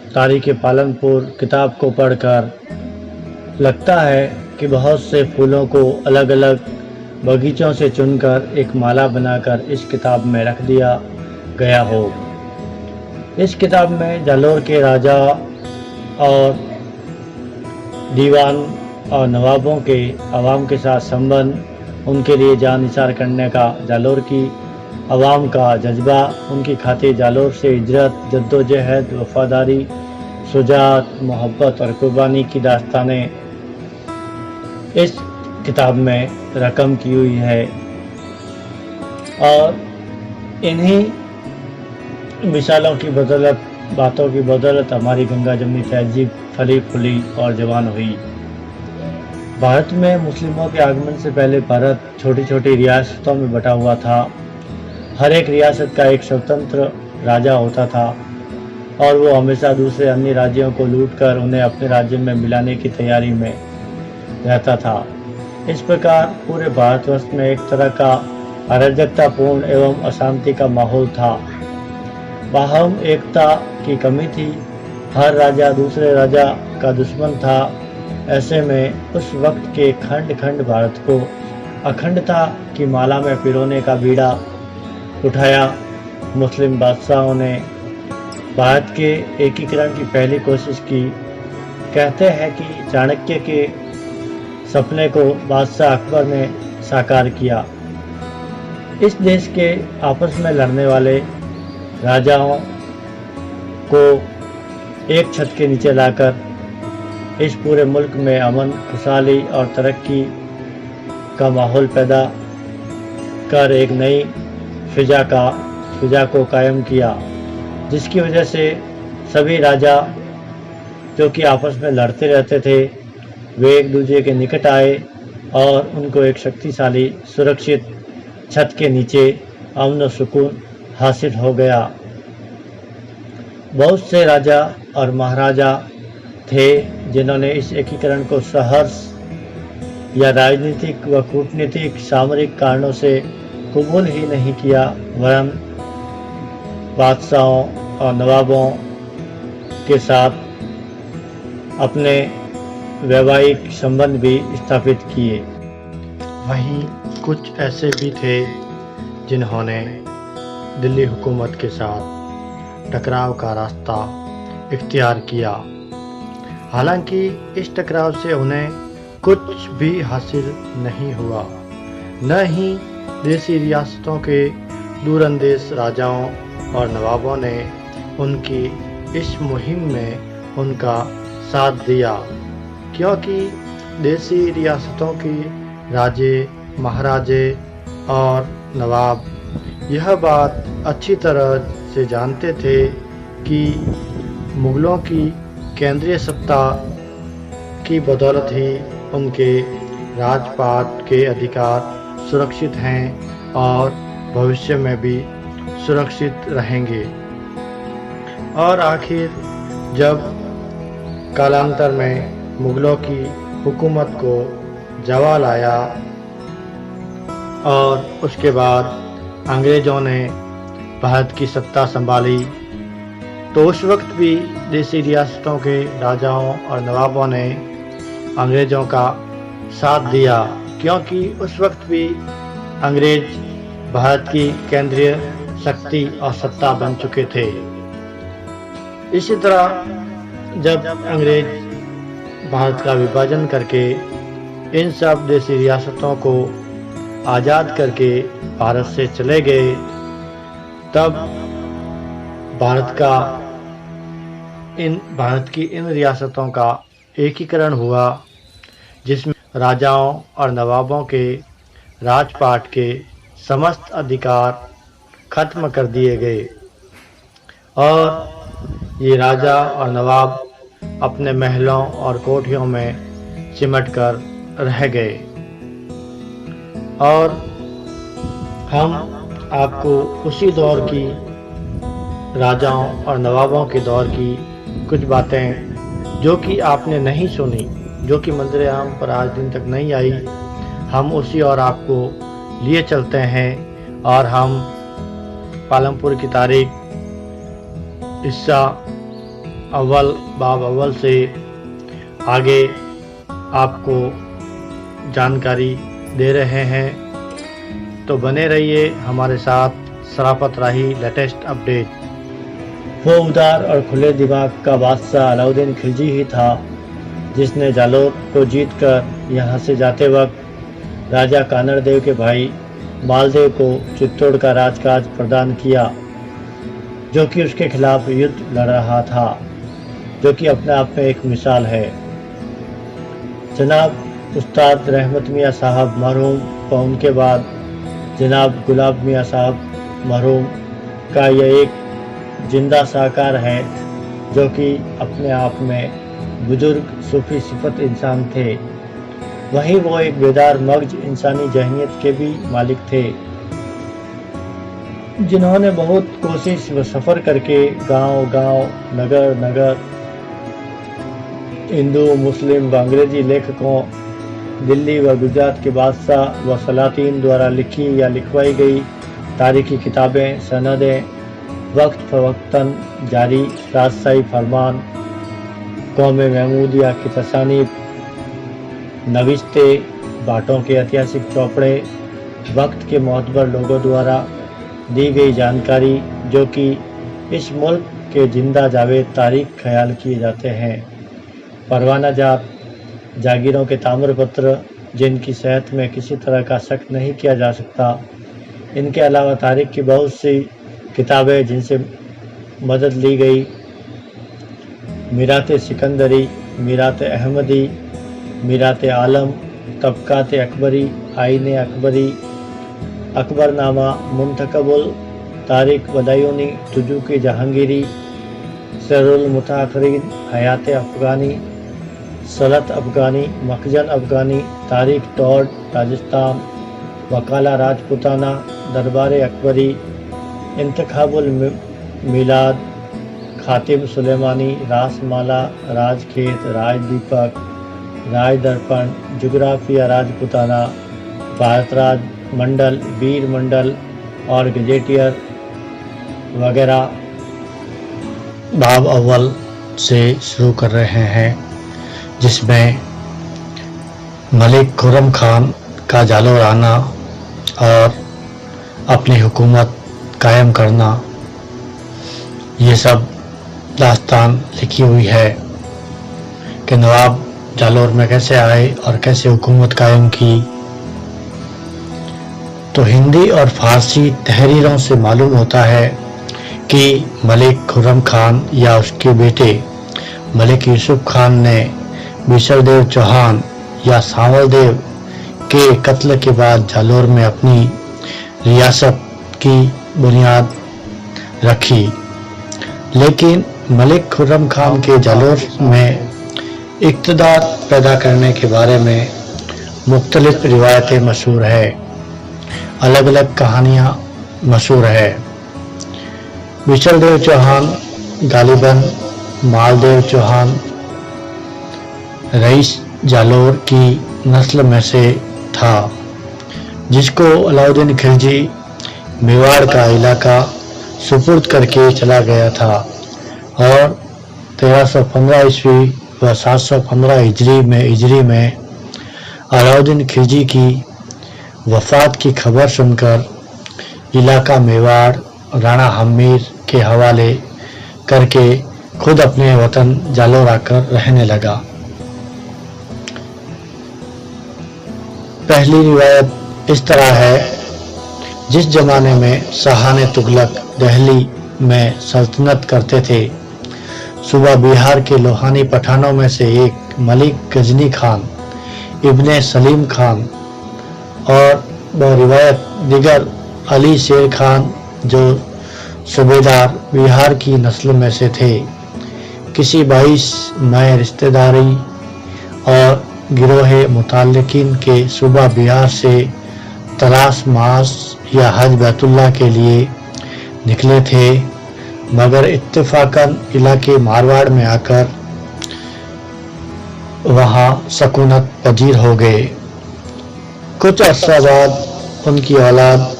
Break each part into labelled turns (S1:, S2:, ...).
S1: तारीख़ पालनपुर किताब को पढ़कर लगता है कि बहुत से फूलों को अलग अलग बगीचों से चुनकर एक माला बनाकर इस किताब में रख दिया गया हो। इस किताब में जालौर के राजा और दीवान और नवाबों के अवाम के साथ संबंध, उनके लिए जान निसार करने का जालौर की अवाम का जज्बा, उनकी खातिर जालौर से हिजरत, जद्दोजहद, वफादारी, शुजाअत, मोहब्बत और कुर्बानी की दास्तानें इस किताब में रकम की हुई है। और इन्हीं मिसालों की बदौलत, बातों की बदौलत हमारी गंगा जमनी तहजीब फली फूली और जवान हुई। भारत में मुस्लिमों के आगमन से पहले भारत छोटी छोटी रियासतों में बटा हुआ था। हर एक रियासत का एक स्वतंत्र राजा होता था और वो हमेशा दूसरे अन्य राज्यों को लूटकर उन्हें अपने राज्य में मिलाने की तैयारी में रहता था। इस प्रकार पूरे भारतवर्ष में एक तरह का अराजकतापूर्ण एवं अशांति का माहौल था। बाहम एकता की कमी थी। हर राजा दूसरे राजा का दुश्मन था। ऐसे में उस वक्त के खंड खंड भारत को अखंडता की माला में पिरोने का बीड़ा उठाया। मुस्लिम बादशाहों ने भारत के एकीकरण की पहली कोशिश की। कहते हैं कि चाणक्य के सपने को बादशाह अकबर ने साकार किया। इस देश के आपस में लड़ने वाले राजाओं को एक छत के नीचे लाकर इस पूरे मुल्क में अमन, खुशहाली और तरक्की का माहौल पैदा कर एक नई फिजा को कायम किया, जिसकी वजह से सभी राजा जो कि आपस में लड़ते रहते थे, वे एक दूसरे के निकट आए और उनको एक शक्तिशाली सुरक्षित छत के नीचे अमन और सुकून हासिल हो गया। बहुत से राजा और महाराजा थे जिन्होंने इस एकीकरण को सहर्ष या राजनीतिक व कूटनीतिक सामरिक कारणों से कबूल ही नहीं किया, वरन बादशाहों और नवाबों के साथ अपने वैवाहिक संबंध भी स्थापित किए। वहीं कुछ ऐसे भी थे जिन्होंने दिल्ली हुकूमत के साथ टकराव का रास्ता इख्तियार किया। हालांकि इस टकराव से उन्हें कुछ भी हासिल नहीं हुआ, न ही देसी रियासतों के दूरंदेश राजाओं और नवाबों ने उनकी इस मुहिम में उनका साथ दिया, क्योंकि देसी रियासतों के राजे, महाराजे और नवाब यह बात अच्छी तरह से जानते थे कि मुग़लों की केंद्रीय सत्ता की बदौलत ही उनके राजपाट के अधिकार सुरक्षित हैं और भविष्य में भी सुरक्षित रहेंगे। और आखिर जब कालांतर में मुग़लों की हुकूमत को जवाल आया और उसके बाद अंग्रेज़ों ने भारत की सत्ता संभाली, तो उस वक्त भी देसी रियासतों के राजाओं और नवाबों ने अंग्रेज़ों का साथ दिया, क्योंकि उस वक्त भी अंग्रेज भारत की केंद्रीय शक्ति और सत्ता बन चुके थे। इसी तरह जब अंग्रेज भारत का विभाजन करके इन सब देसी रियासतों को आज़ाद करके भारत से चले गए, तब भारत की इन रियासतों का एकीकरण हुआ, जिसमें राजाओं और नवाबों के राजपाट के समस्त अधिकार खत्म कर दिए गए और ये राजा और नवाब अपने महलों और कोठियों में सिमट कर रह गए। और हम आपको उसी दौर की राजाओं और नवाबों के दौर की कुछ बातें जो कि आपने नहीं सुनी, जो कि मंजर-ए-आम पर आज दिन तक नहीं आई, हम उसी और आपको लिए चलते हैं और हम पालमपुर की तारीख हिस्सा अव्वल बाब अव्वल से आगे आपको जानकारी दे रहे हैं, तो बने रहिए हमारे साथ शराफत राही लेटेस्ट अपडेट। वो उदार और खुले दिमाग का बादशाह अलाउद्दीन खिलजी ही था जिसने जालोर को जीतकर यहाँ से जाते वक्त राजा कानड़देव के भाई मालदेव को चित्तौड़ का राजकाज प्रदान किया, जो कि उसके खिलाफ युद्ध लड़ रहा था, जो कि अपने आप में एक मिसाल है। जनाब उस्ताद रहमत मियाँ साहब मरहूम व उनके बाद जनाब गुलाब मियाँ साहब मरहूम का यह एक जिंदा साकार है, जो कि अपने आप में बुजुर्ग सूफी सिफत इंसान थे। वहीं वो एक बेदार मगज इंसानी जहनीत के भी मालिक थे, जिन्होंने बहुत कोशिश व सफ़र करके गांव-गांव, नगर-नगर, हिंदू, मुस्लिम व अंग्रेजी लेखकों, दिल्ली व गुजरात के बादशाह व सलातीन द्वारा लिखी या लिखवाई गई तारीखी किताबें, सनदें, वक्त फ़वक्तन जारी राजशाही फरमान, कौम महमूदिया की तसानीफ, नविश्ते, बाटों के ऐतिहासिक चौपड़े, वक्त के मोतबर लोगों द्वारा दी गई जानकारी, जो कि इस मुल्क के जिंदा जावेद तारीख ख्याल किए जाते हैं, परवाना जात जागीरों के ताम्रपत्र जिनकी सेहत में किसी तरह का शक नहीं किया जा सकता। इनके अलावा तारीख की बहुत सी किताबें जिनसे मदद ली गई, मीरात सिकंदरी, मीरात अहमदी, मीरात आलम, तबकात अकबरी, आईने अकबरी, अकबरनामा, मुंतकबुल तारिक बदायूनी, तुजुकी जहांगीरी, सरुल मुताखरीन, हयात अफगानी, सलत अफगानी, मखजन अफगानी, तारीख टॉड राजस्थान, वकाला राजपुताना, दरबार अकबरी, इंतखाबुल मिलाद, खातिम सुलेमानी, रासमाला, राजखेत, राजदीपक, राज दर्पण, जुग्राफिया राजपुताना, भारतराज मंडल, वीर मंडल और गजेटियर वगैरह बाब अव्वल से शुरू कर रहे हैं, जिसमें मलिक खुर्रम खान का जालोर आना और अपनी हुकूमत कायम करना, ये सब दास्तान लिखी हुई है कि नवाब जालोर में कैसे आए और कैसे हुकूमत कायम की। तो हिंदी और फारसी तहरीरों से मालूम होता है कि मलिक खुर्रम खान या उसके बेटे मलिक यूसुफ खान ने बिशरदेव चौहान या सांवल देव के कत्ल के बाद जालोर में अपनी रियासत की बुनियाद रखी। लेकिन मलिक खुर्रम खान के जालोर में इक़्तिदार पैदा करने के बारे में मुख्तलिफ रिवायतें मशहूर है, अलग अलग कहानियाँ मशहूर है। बिशरदेव चौहान गालिबन मालदेव चौहान रईस जालोर की नस्ल में से था, जिसको अलाउद्दीन खिलजी मेवाड़ का इलाका सुपुर्द करके चला गया था और 1315 ईस्वी व 715 हिजरी में अलाउद्दीन खिलजी की वफ़ात की खबर सुनकर इलाका मेवाड़ राणा हमीर के हवाले करके खुद अपने वतन जालोर आकर रहने लगा। पहली रिवायत इस तरह है, जिस जमाने में शाहाने तुगलक दिल्ली में सल्तनत करते थे, सूबा बिहार के लोहानी पठानों में से एक मलिक गजनी खान इब्ने सलीम खान और रिवायत दिगर अली शेर खान, जो सूबेदार बिहार की नस्ल में से थे, किसी 22 नए रिश्तेदारी और गिरोह मुताल्लिकीन के सूबा बिहार से तलाश मास या हज बैतुल्लाह के लिए निकले थे, मगर इत्तेफाकन इलाके मारवाड़ में आकर वहां सकूनत पजीर हो गए। कुछ अर्सा बाद उनकी औलाद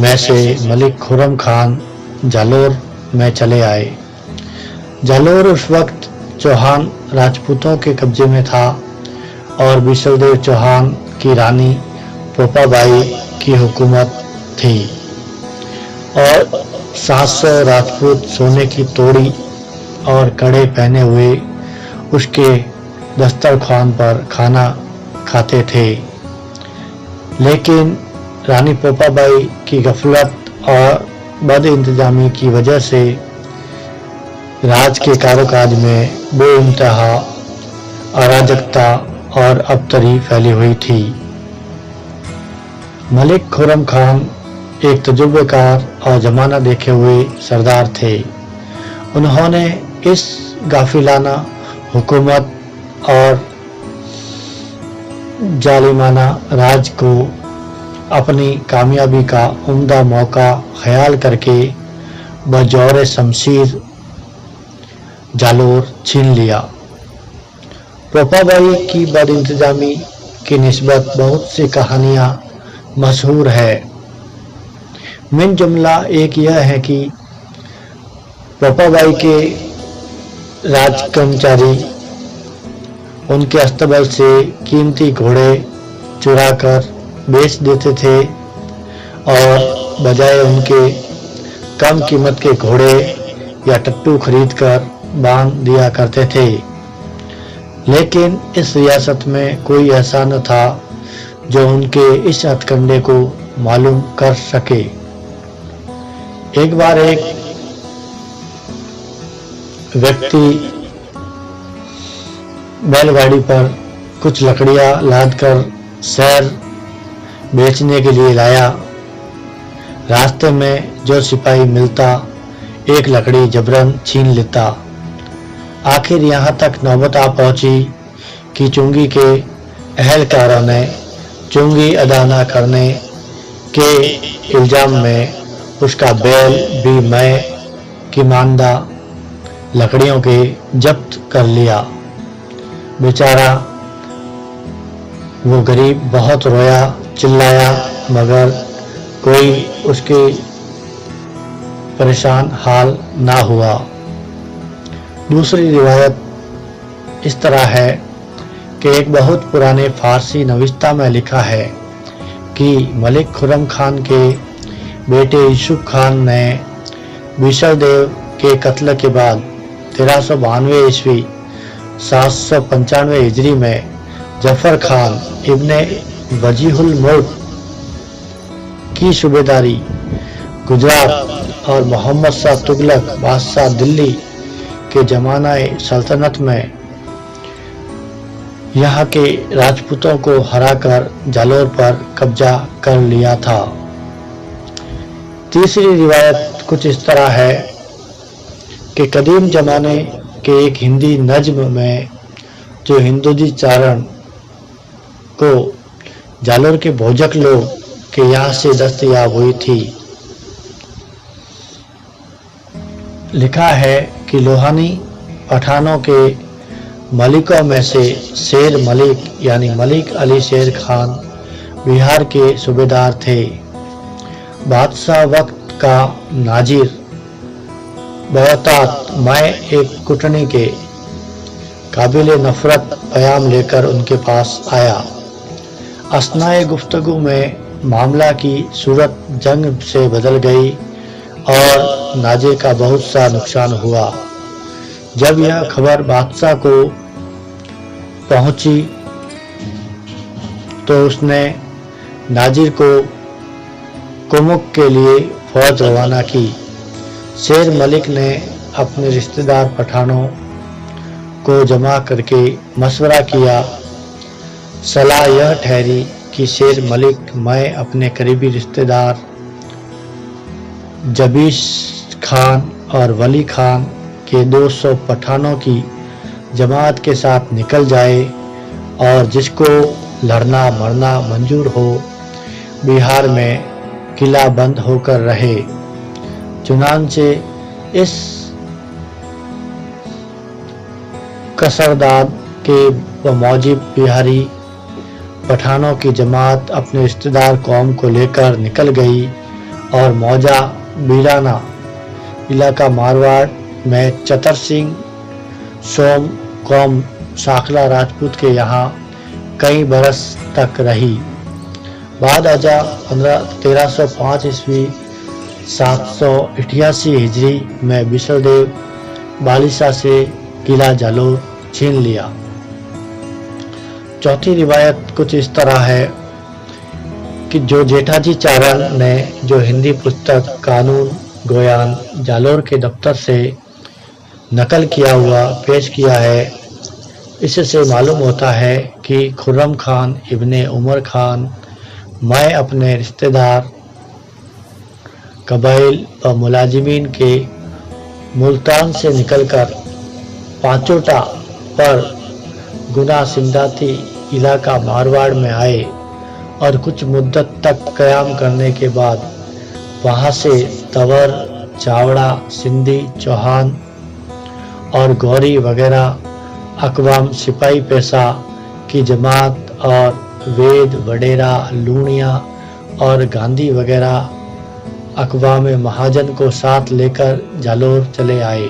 S1: में से मलिक खुर्रम खान जालोर में चले आए। जालोर उस वक्त चौहान राजपूतों के कब्जे में था और बिशलदेव चौहान की रानी पोपाबाई की हुकूमत थी और 700 राजपूत सोने की तोड़ी और कड़े पहने हुए उसके दस्तरखान पर खाना खाते थे। लेकिन रानी पोपाबाई की गफलत और बदइंतजामी की वजह से राज के कारोकाज में बेइंतहा अराजकता और अबतरी फैली हुई थी। मलिक खुर्रम खान एक तजुर्बेकार और जमाना देखे हुए सरदार थे। उन्होंने इस गाफिलाना हुकूमत और जालिमाना राज को अपनी कामयाबी का उम्दा मौका ख्याल करके बजौर शमशीर जालोर छीन लिया। पोपाबाई की बदइंतजामी की निस्बत बहुत सी कहानियां मशहूर है। मिन जुमला एक यह है कि पोपाबाई के राज कर्मचारी उनके अस्तबल से कीमती घोड़े चुराकर बेच देते थे और बजाय उनके कम कीमत के घोड़े या टट्टू खरीदकर बांध दिया करते थे। लेकिन इस रियासत में कोई ऐसा न था जो उनके इस हथकंडे को मालूम कर सके। एक बार एक व्यक्ति बैलगाड़ी पर कुछ लकड़ियां लादकर शहर बेचने के लिए लाया। रास्ते में जो सिपाही मिलता एक लकड़ी जबरन छीन लेता। आखिर यहाँ तक नौबत आ पहुंची कि चुंगी के अहलकारों ने चुंगी अदा न करने के इल्जाम में उसका बैल भी मैं की मानदा लकड़ियों के जब्त कर लिया। बेचारा वो गरीब बहुत रोया चिल्लाया मगर कोई उसके परेशान हाल ना हुआ। दूसरी रिवायत इस तरह है कि एक बहुत पुराने फारसी नविश्ता में लिखा है कि मलिक खुर्रम खान के बेटे यूसुफ खान ने बिशलदेव के कत्ल के बाद 1392 ईस्वी 795 हिजरी में जफर खान इब्ने वजीहुल मुल्क की सूबेदारी गुजरात और मोहम्मद शाह तुगलक बादशाह दिल्ली के जमानाए सल्तनत में यहाँ के राजपूतों को हराकर जालोर पर कब्जा कर लिया था। तीसरी रिवायत कुछ इस तरह है कि कदीम जमाने के एक हिंदी नज्म में जो हिंदुजी चारण को जालोर के भोजक लोग के यहाँ से दस्तयाब हुई थी। लिखा है कि लोहानी पठानों के मलिकों में से शेर मलिक यानी मलिक अली शेर खान बिहार के सूबेदार थे। बादशाह वक्त का नाजिर बगतात मैं एक कुटनी के काबिल नफरत पयाम लेकर उनके पास आया। असनाए गुफ्तगू में मामला की सूरत जंग से बदल गई और नाजे का बहुत सा नुकसान हुआ। जब यह खबर बादशाह को पहुंची तो उसने नाजिर को कुमुक के लिए फौज रवाना की। शेर मलिक ने अपने रिश्तेदार पठानों को जमा करके मशवरा किया। सलाह यह ठहरी कि शेर मलिक मैं अपने करीबी रिश्तेदार जबीश खान और वली खान के 200 पठानों की जमात के साथ निकल जाए और जिसको लड़ना मरना मंजूर हो बिहार में किला बंद होकर रहे। चुनांचे इस कसरदाद के मौजिब बिहारी पठानों की जमात अपने रिश्तेदार कौम को लेकर निकल गई और मौजा बीराना इलाका मारवाड़ में चतर सिंह सोम कौम साखला राजपूत के यहाँ कई बरस तक रही। बाद अजा 1305 ईस्वी 788 हिजरी में बिसलदेव बालिसा से किला जालोर छीन लिया। चौथी रिवायत कुछ इस तरह है कि जो जेठाजी चारण ने जो हिंदी पुस्तक कानून गोयान जालोर के दफ्तर से नकल किया हुआ पेश किया है, इससे मालूम होता है कि खुर्रम खान इब्ने उमर खान मैं अपने रिश्तेदार कबाइल व मुलाजिमीन के मुल्तान से निकलकर पांचोटा पर गुना सिंधाती इलाका मारवाड़ में आए और कुछ मुद्दत तक क़याम करने के बाद वहाँ से तवर, चावड़ा, सिंधी, चौहान और गौरी वगैरह अकवाम सिपाही पैसा की जमात और वेद, वडेरा, लूणिया और गांधी वगैरह अकवाम महाजन को साथ लेकर जालोर चले आए।